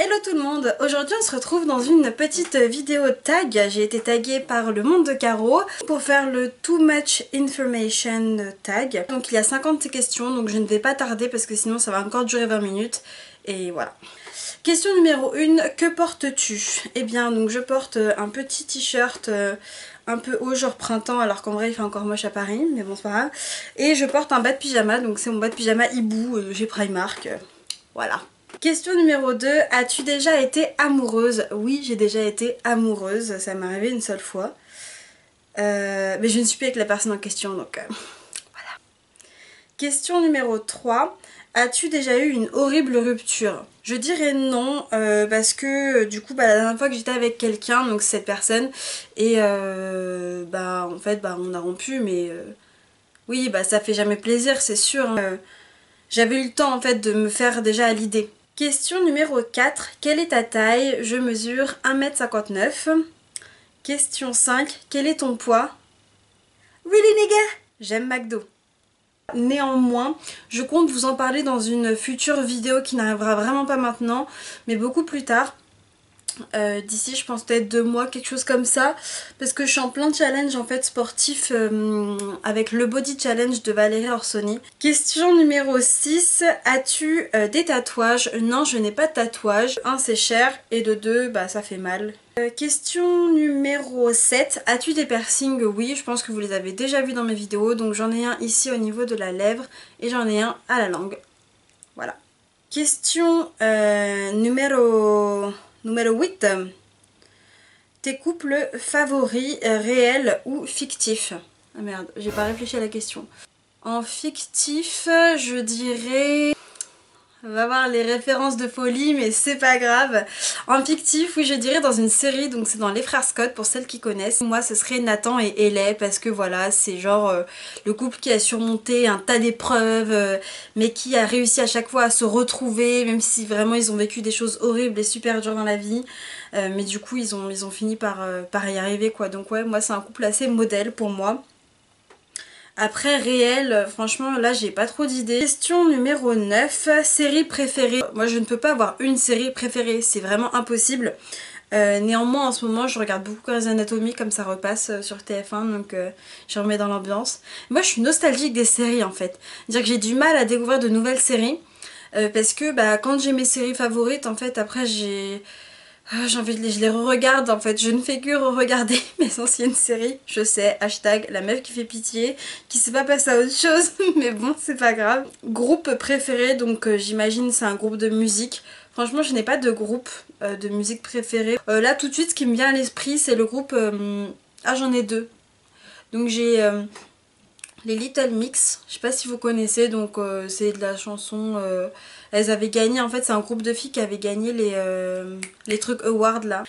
Hello tout le monde, aujourd'hui on se retrouve dans une petite vidéo tag. J'ai été taguée par le monde de Caro pour faire le Too Much Information tag. Donc il y a 50 questions, donc je ne vais pas tarder parce que sinon ça va encore durer 20 minutes. Et voilà. Question numéro 1, que portes-tu? Eh bien donc je porte un petit t-shirt un peu haut genre printemps, alors qu'en vrai il fait encore moche à Paris, mais bon c'est pas grave. Et je porte un bas de pyjama, donc c'est mon bas de pyjama hibou, j'ai Primark, voilà. Question numéro 2, as-tu déjà été amoureuse? Oui, j'ai déjà été amoureuse, ça m'est arrivé une seule fois. Mais je ne suis plus avec la personne en question, donc voilà. Question numéro 3, as-tu déjà eu une horrible rupture? Je dirais non, parce que du coup, la dernière fois que j'étais avec quelqu'un, donc cette personne, et en fait, on a rompu, mais oui, ça fait jamais plaisir, c'est sûr. Hein. J'avais eu le temps en fait de me faire déjà à l'idée. Question numéro 4. Quelle est ta taille? Je mesure 1m59. Question 5. Quel est ton poids? Really nigga? J'aime McDo. Néanmoins, je compte vous en parler dans une future vidéo qui n'arrivera vraiment pas maintenant, mais beaucoup plus tard. D'ici je pense peut-être 2 mois, quelque chose comme ça, parce que je suis en plein challenge en fait sportif avec le body challenge de Valérie Orsoni. Question numéro 6, as-tu des tatouages? Non, je n'ai pas de tatouage. 1 c'est cher et de 2 ça fait mal. Question numéro 7, as-tu des piercings? Oui, je pense que vous les avez déjà vus dans mes vidéos, donc j'en ai un ici au niveau de la lèvre et j'en ai un à la langue. Voilà. Question numéro 8. Tes couples favoris, réels ou fictifs? Ah merde, j'ai pas réfléchi à la question. En fictif, je dirais... On va voir les références de folie, mais c'est pas grave. En fictif, oui, je dirais dans une série, donc c'est dans Les Frères Scott, pour celles qui connaissent. Moi, ce serait Nathan et Hayley, parce que voilà, c'est genre le couple qui a surmonté un tas d'épreuves, mais qui a réussi à chaque fois à se retrouver, même si vraiment ils ont vécu des choses horribles et super dures dans la vie. Mais du coup, ils ont fini par y arriver, quoi. Donc ouais, moi, c'est un couple assez modèle pour moi. Après réel, franchement là j'ai pas trop d'idées. Question numéro 9, série préférée. Moi je ne peux pas avoir une série préférée, c'est vraiment impossible. Néanmoins en ce moment je regarde beaucoup Grey's Anatomy comme ça repasse sur TF1, donc je remets dans l'ambiance. Moi je suis nostalgique des séries en fait. Dire que j'ai du mal à découvrir de nouvelles séries. Parce que quand j'ai mes séries favorites en fait après j'ai envie de je les re-regarde en fait, je ne fais que re-regarder mes anciennes séries, je sais, hashtag la meuf qui fait pitié, qui s'est pas passé à autre chose, mais bon c'est pas grave. Groupe préféré, donc j'imagine c'est un groupe de musique. Franchement je n'ai pas de groupe de musique préféré. Là tout de suite ce qui me vient à l'esprit c'est le groupe, j'en ai 2. Donc j'ai les Little Mix, je sais pas si vous connaissez, donc c'est de la chanson, elles avaient gagné, en fait c'est un groupe de filles qui avait gagné les trucs awards là.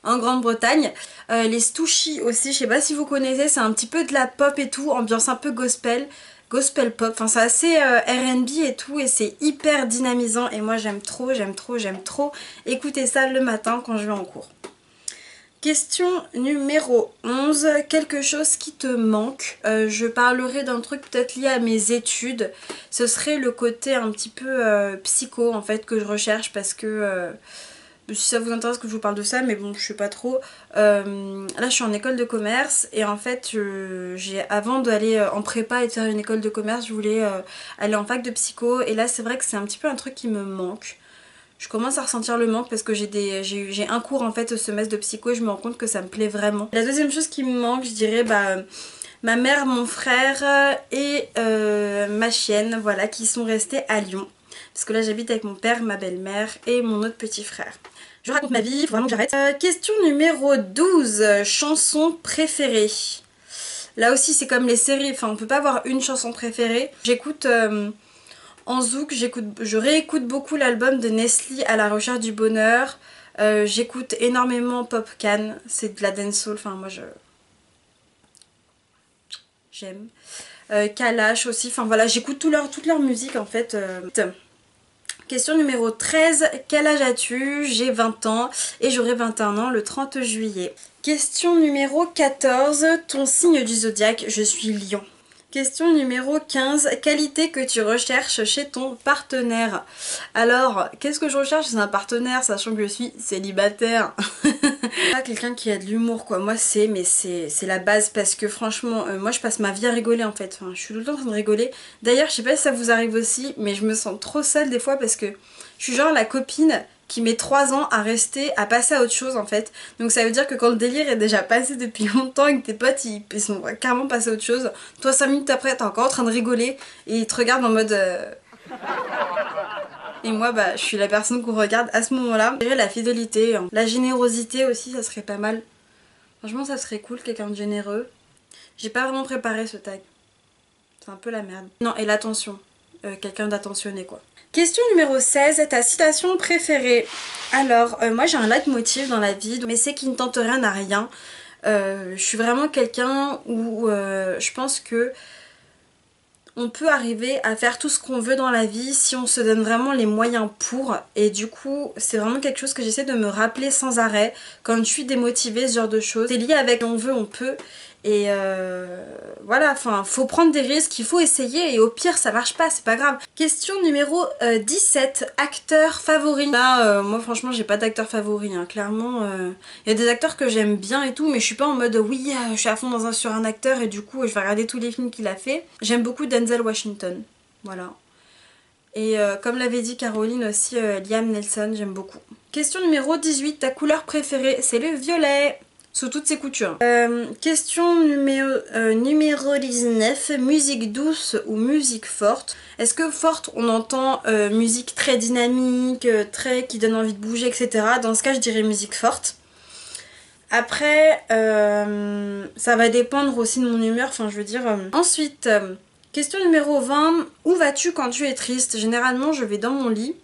En Grande-Bretagne. Les Stoochies aussi, je sais pas si vous connaissez, c'est un petit peu de la pop et tout, ambiance un peu gospel, gospel pop, enfin c'est assez R&B et tout et c'est hyper dynamisant et moi j'aime trop écouter ça le matin quand je vais en cours. Question numéro 11, quelque chose qui te manque. Je parlerai d'un truc peut-être lié à mes études. Ce serait le côté un petit peu psycho en fait que je recherche parce que si ça vous intéresse que je vous parle de ça, mais bon je sais pas trop. Là je suis en école de commerce et en fait avant d'aller en prépa et de faire une école de commerce je voulais aller en fac de psycho et là c'est vrai que c'est un petit peu un truc qui me manque. Je commence à ressentir le manque parce que j'ai un cours en fait ce semestre de psycho et je me rends compte que ça me plaît vraiment. La deuxième chose qui me manque, je dirais ma mère, mon frère et ma chienne, voilà, qui sont restés à Lyon. Parce que là j'habite avec mon père, ma belle-mère et mon autre petit frère. Je raconte ma vie, il faut vraiment que j'arrête. Question numéro 12, chanson préférée. Là aussi c'est comme les séries, enfin on peut pas avoir une chanson préférée. J'écoute... En zouk, je réécoute beaucoup l'album de Nestlé à la recherche du bonheur. J'écoute énormément Popcaan, c'est de la dancehall, enfin moi j'aime. Kalash aussi, enfin voilà, j'écoute toute leur musique en fait. Question numéro 13, quel âge as-tu? J'ai 20 ans et j'aurai 21 ans le 30 juillet. Question numéro 14, ton signe du zodiaque, je suis Lion. Question numéro 15. Qualité que tu recherches chez ton partenaire. Alors, qu'est-ce que je recherche chez un partenaire, sachant que je suis célibataire? Pas quelqu'un qui a de l'humour quoi. Moi c'est la base parce que franchement, moi je passe ma vie à rigoler en fait. Enfin, je suis tout le temps en train de rigoler. D'ailleurs, je sais pas si ça vous arrive aussi, mais je me sens trop seule des fois parce que je suis genre la copine qui met 3 ans à rester, à passer à autre chose en fait. Donc ça veut dire que quand le délire est déjà passé depuis longtemps et que tes potes ils sont carrément passés à autre chose, toi 5 minutes après t'es encore en train de rigoler et ils te regardent en mode... Et moi bah je suis la personne qu'on regarde à ce moment-là. La fidélité, la générosité aussi ça serait pas mal. Franchement ça serait cool, quelqu'un de généreux. J'ai pas vraiment préparé ce tag. C'est un peu la merde. Non et l'attention. Quelqu'un d'attentionné quoi. Question numéro 16, ta citation préférée. Alors, moi j'ai un leitmotiv dans la vie, mais c'est qui ne tente rien n'a rien. Je suis vraiment quelqu'un où je pense que on peut arriver à faire tout ce qu'on veut dans la vie si on se donne vraiment les moyens pour. Et du coup, c'est vraiment quelque chose que j'essaie de me rappeler sans arrêt quand je suis démotivée, ce genre de choses. C'est lié avec on veut, on peut. Et voilà, enfin, faut prendre des risques, il faut essayer et au pire ça marche pas, c'est pas grave. Question numéro 17, acteur favori. Là, moi franchement j'ai pas d'acteur favori, hein. Clairement, il y a des acteurs que j'aime bien et tout, mais je suis pas en mode oui, je suis à fond sur un acteur et du coup je vais regarder tous les films qu'il a fait. J'aime beaucoup Denzel Washington, voilà. Et comme l'avait dit Caroline aussi, Liam Neeson, j'aime beaucoup. Question numéro 18, ta couleur préférée, c'est le violet. Sous toutes ses coutures. Question numéro 19. Musique douce ou musique forte? Est-ce que forte on entend musique très dynamique, très qui donne envie de bouger, etc. Dans ce cas je dirais musique forte. Après ça va dépendre aussi de mon humeur, enfin je veux dire. Ensuite, question numéro 20. Où vas-tu quand tu es triste? Généralement je vais dans mon lit.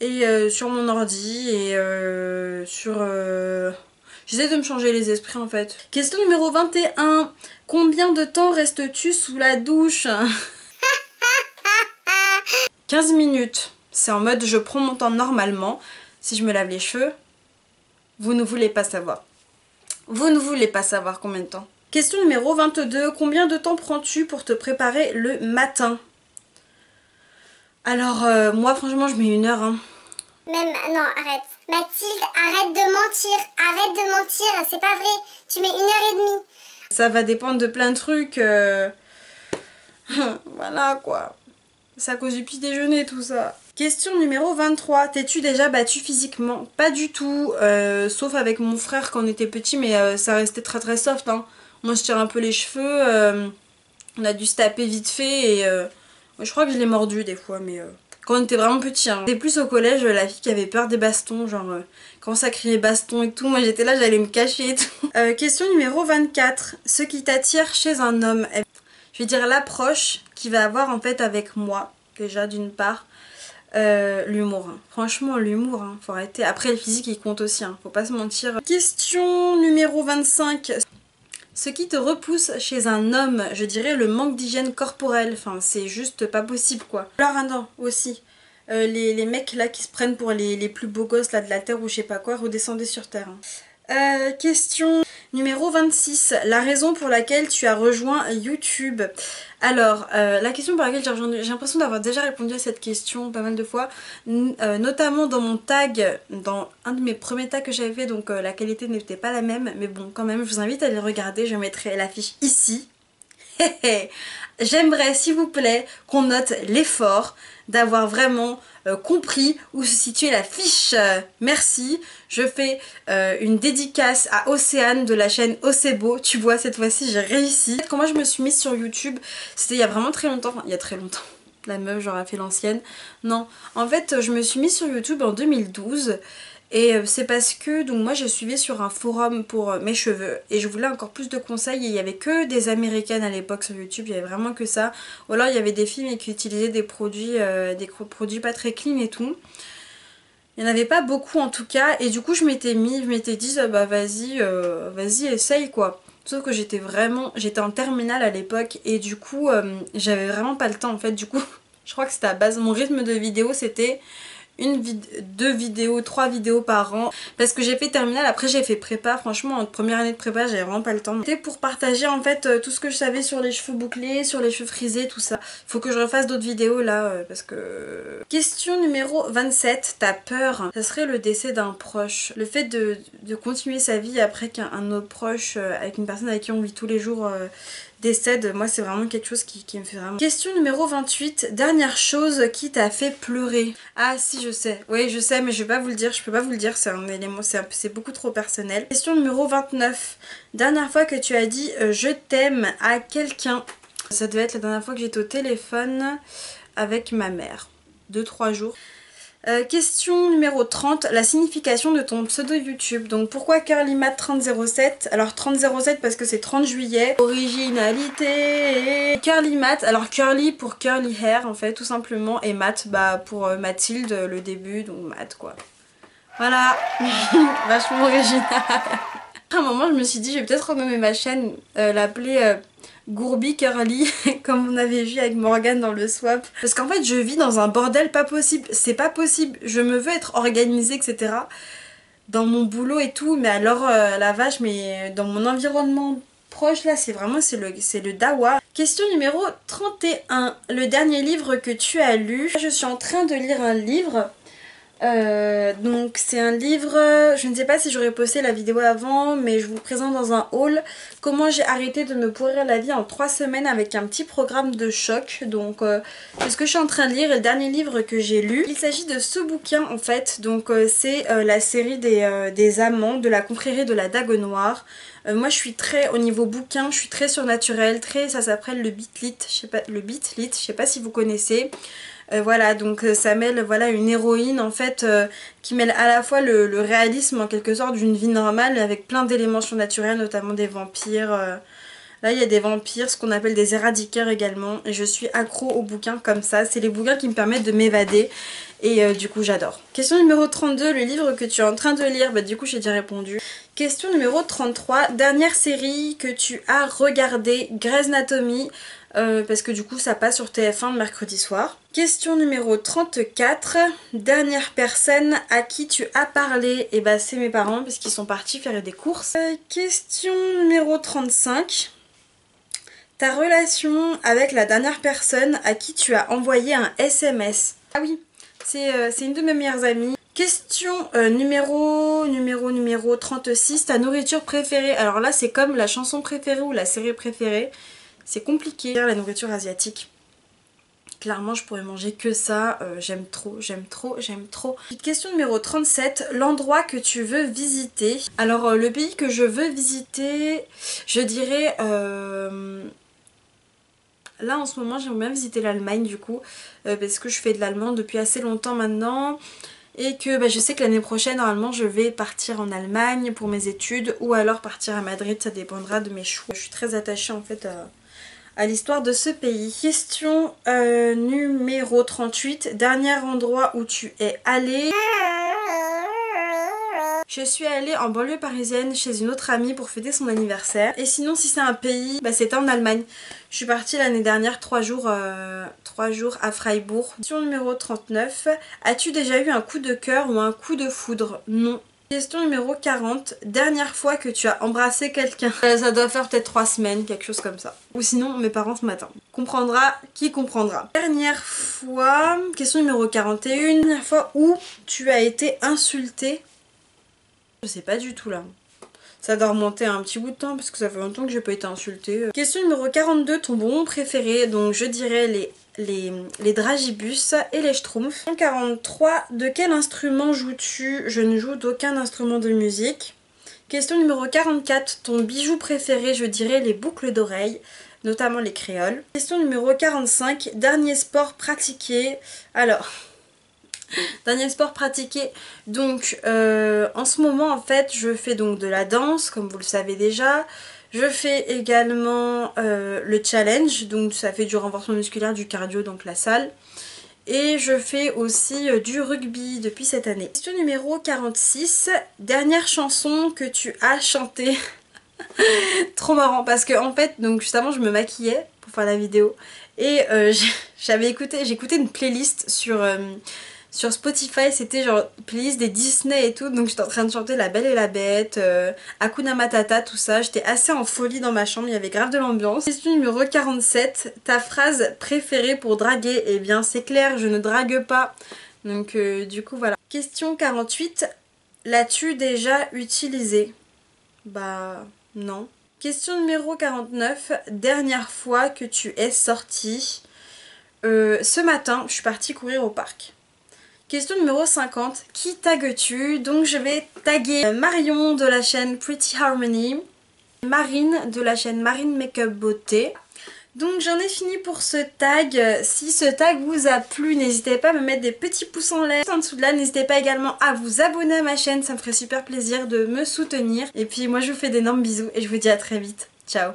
Et sur mon ordi et sur... J'essaie de me changer les esprits en fait. Question numéro 21. Combien de temps restes-tu sous la douche? 15 minutes. C'est en mode je prends mon temps normalement. Si je me lave les cheveux, vous ne voulez pas savoir. Vous ne voulez pas savoir combien de temps. Question numéro 22. Combien de temps prends-tu pour te préparer le matin? Alors moi franchement je mets 1 heure. Hein. Même, non, arrête. Mathilde, arrête de mentir. Arrête de mentir, c'est pas vrai. Tu mets 1h30. Ça va dépendre de plein de trucs. Voilà quoi. C'est à cause du petit déjeuner tout ça. Question numéro 23. T'es-tu déjà battu physiquement? Pas du tout. Sauf avec mon frère quand on était petit, mais ça restait très très soft. Hein. Moi je tire un peu les cheveux. On a dû se taper vite fait et je crois que je l'ai mordu des fois, mais... Quand on était vraiment petit, hein. C'était plus au collège la fille qui avait peur des bastons, genre quand ça criait baston et tout, moi j'étais là, j'allais me cacher et tout. Question numéro 24, ce qui t'attire chez un homme. Je vais dire l'approche qu'il va avoir en fait avec moi, déjà d'une part, l'humour. Hein. Franchement l'humour, hein, faut arrêter. Après le physique il compte aussi, hein, faut pas se mentir. Question numéro 25. Ce qui te repousse chez un homme, je dirais le manque d'hygiène corporelle. Enfin, c'est juste pas possible quoi. Alors, non, aussi. Les mecs là qui se prennent pour les plus beaux gosses là de la terre ou je sais pas quoi, redescendez sur terre. Hein. Question numéro 26. La raison pour laquelle tu as rejoint YouTube. Alors, la question pour laquelle j'ai rejoint... J'ai l'impression d'avoir déjà répondu à cette question pas mal de fois. Notamment dans mon tag, dans un de mes premiers tags que j'avais fait, donc la qualité n'était pas la même. Mais bon, quand même, je vous invite à les regarder. Je mettrai l'affiche ici. J'aimerais, s'il vous plaît, qu'on note l'effort d'avoir vraiment compris où se situait la fiche. Merci. Je fais une dédicace à Océane de la chaîne Océbo. Tu vois, cette fois-ci, j'ai réussi. Quand moi, je me suis mise sur YouTube, c'était il y a vraiment très longtemps. Enfin, il y a très longtemps. La meuf, j'aurais fait l'ancienne. Non, en fait, je me suis mise sur YouTube en 2012. Et c'est parce que donc moi je suivais sur un forum pour mes cheveux et je voulais encore plus de conseils et il y avait que des américaines à l'époque sur YouTube, il y avait vraiment que ça. Ou alors il y avait des filles qui utilisaient des produits pas très clean et tout. Il n'y en avait pas beaucoup en tout cas et du coup je m'étais dit bah vas-y essaye quoi. Sauf que j'étais en terminale à l'époque et du coup j'avais vraiment pas le temps en fait. Du coup je crois que c'était à base, mon rythme de vidéo c'était 2 vidéos, 3 vidéos par an parce que j'ai fait terminale, après j'ai fait prépa. Franchement en première année de prépa j'avais vraiment pas le temps. C'était pour partager en fait tout ce que je savais sur les cheveux bouclés, sur les cheveux frisés, tout ça. Faut que je refasse d'autres vidéos là parce que... Question numéro 27, t'as peur? Ça serait le décès d'un proche. Le fait de continuer sa vie après qu'un autre proche, avec une personne avec qui on vit tous les jours décède, moi c'est vraiment quelque chose qui me fait vraiment... Question numéro 28, dernière chose qui t'a fait pleurer. Ah si je sais, oui je sais mais je vais pas vous le dire, je peux pas vous le dire, c'est un élément, c'est beaucoup trop personnel. Question numéro 29, dernière fois que tu as dit je t'aime à quelqu'un. Ça devait être la dernière fois que j'étais au téléphone avec ma mère, 2-3 jours. Question numéro 30, la signification de ton pseudo YouTube. Donc pourquoi CurlyMat3007? Alors 3007 parce que c'est 30 juillet. Originalité. CurlyMat, alors Curly pour curly hair en fait tout simplement. Et Mat bah pour Mathilde le début, donc Mat quoi. Voilà. Vachement original. À un moment je me suis dit je vais peut-être renommer ma chaîne, l'appeler... Gourbi Curly comme on avait vu avec Morgane dans le swap, parce qu'en fait je vis dans un bordel pas possible, c'est pas possible, je me veux être organisée etc dans mon boulot et tout, mais alors la vache, mais dans mon environnement proche là c'est vraiment c'est le dawa. Question numéro 31, le dernier livre que tu as lu. Je suis en train de lire un livre. Donc c'est un livre, je ne sais pas si j'aurais posté la vidéo avant, mais je vous présente dans un haul comment j'ai arrêté de me pourrir la vie en 3 semaines avec un petit programme de choc. Donc c'est ce que je suis en train de lire et le dernier livre que j'ai lu. Il s'agit de ce bouquin en fait, donc c'est la série des amants de la confrérie de la Dague Noire. Moi je suis très, au niveau bouquin, je suis très surnaturelle, très, ça s'appelle le Beat-Lit, je sais pas si vous connaissez. Voilà, donc ça mêle voilà, une héroïne en fait qui mêle à la fois le réalisme en quelque sorte d'une vie normale avec plein d'éléments surnaturels, notamment des vampires. Là il y a des vampires, ce qu'on appelle des éradiqueurs également, et je suis accro aux bouquins comme ça. C'est les bouquins qui me permettent de m'évader et du coup j'adore. Question numéro 32, le livre que tu es en train de lire, bah du coup j'ai déjà répondu. Question numéro 33, dernière série que tu as regardée, Grey's Anatomy. Parce que du coup ça passe sur TF1 le mercredi soir. Question numéro 34, dernière personne à qui tu as parlé. Et bah c'est mes parents parce qu'ils sont partis faire des courses. Question numéro 35, ta relation avec la dernière personne à qui tu as envoyé un SMS. Ah oui, c'est une de mes meilleures amies. Question numéro 36, ta nourriture préférée. Alors là c'est comme la chanson préférée ou la série préférée. C'est compliqué, la nourriture asiatique. Clairement, je pourrais manger que ça. J'aime trop, j'aime trop, j'aime trop. Question numéro 37, l'endroit que tu veux visiter. Alors, le pays que je veux visiter, je dirais... Là, en ce moment, j'aimerais bien visiter l'Allemagne, du coup. Parce que je fais de l'allemand depuis assez longtemps maintenant. Et que bah, je sais que l'année prochaine, normalement, je vais partir en Allemagne pour mes études. Ou alors partir à Madrid, ça dépendra de mes choix. Je suis très attachée, en fait, à l'histoire de ce pays. Question numéro 38, dernier endroit où tu es allé. Je suis allée en banlieue parisienne chez une autre amie pour fêter son anniversaire. Et sinon si c'est un pays, bah, c'était en Allemagne. Je suis partie l'année dernière 3 jours à Freiburg. Question numéro 39, as-tu déjà eu un coup de cœur ou un coup de foudre? Non. Question numéro 40, dernière fois que tu as embrassé quelqu'un. Ça doit faire peut-être 3 semaines, quelque chose comme ça. Ou sinon mes parents ce matin. Comprendra qui comprendra. Dernière fois, question numéro 41, dernière fois où tu as été insultée. Je sais pas du tout là. Ça doit remonter à un petit bout de temps parce que ça fait longtemps que j'ai pas été insultée. Question numéro 42, ton bonbon préféré. Donc je dirais les dragibus et les schtroumpfs. 43, de quel instrument joues-tu? Je ne joue d'aucun instrument de musique. Question numéro 44, ton bijou préféré? Je dirais les boucles d'oreilles, notamment les créoles. Question numéro 45, dernier sport pratiqué. Alors... Dernier sport pratiqué, donc en ce moment en fait je fais donc de la danse comme vous le savez déjà. Je fais également le challenge, donc ça fait du renforcement musculaire, du cardio, donc la salle. Et je fais aussi du rugby depuis cette année. Question numéro 46, dernière chanson que tu as chantée. Trop marrant parce que en fait donc juste avant je me maquillais pour faire la vidéo. Et j'ai écouté une playlist Sur Spotify c'était genre playlist des Disney et tout, donc j'étais en train de chanter La Belle et la Bête, Hakuna Matata, tout ça. J'étais assez en folie dans ma chambre, il y avait grave de l'ambiance. Question numéro 47, ta phrase préférée pour draguer? Eh bien c'est clair, je ne drague pas. Donc du coup voilà. Question 48, l'as-tu déjà utilisé? Bah non. Question numéro 49, dernière fois que tu es sortie? Ce matin, je suis partie courir au parc. Question numéro 50, qui tagues-tu? Donc je vais taguer Marion de la chaîne Pretty Harmony, Marine de la chaîne Marine Makeup Beauté. Donc j'en ai fini pour ce tag. Si ce tag vous a plu, n'hésitez pas à me mettre des petits pouces en l'air en dessous de là. N'hésitez pas également à vous abonner à ma chaîne, ça me ferait super plaisir de me soutenir. Et puis moi je vous fais d'énormes bisous et je vous dis à très vite. Ciao!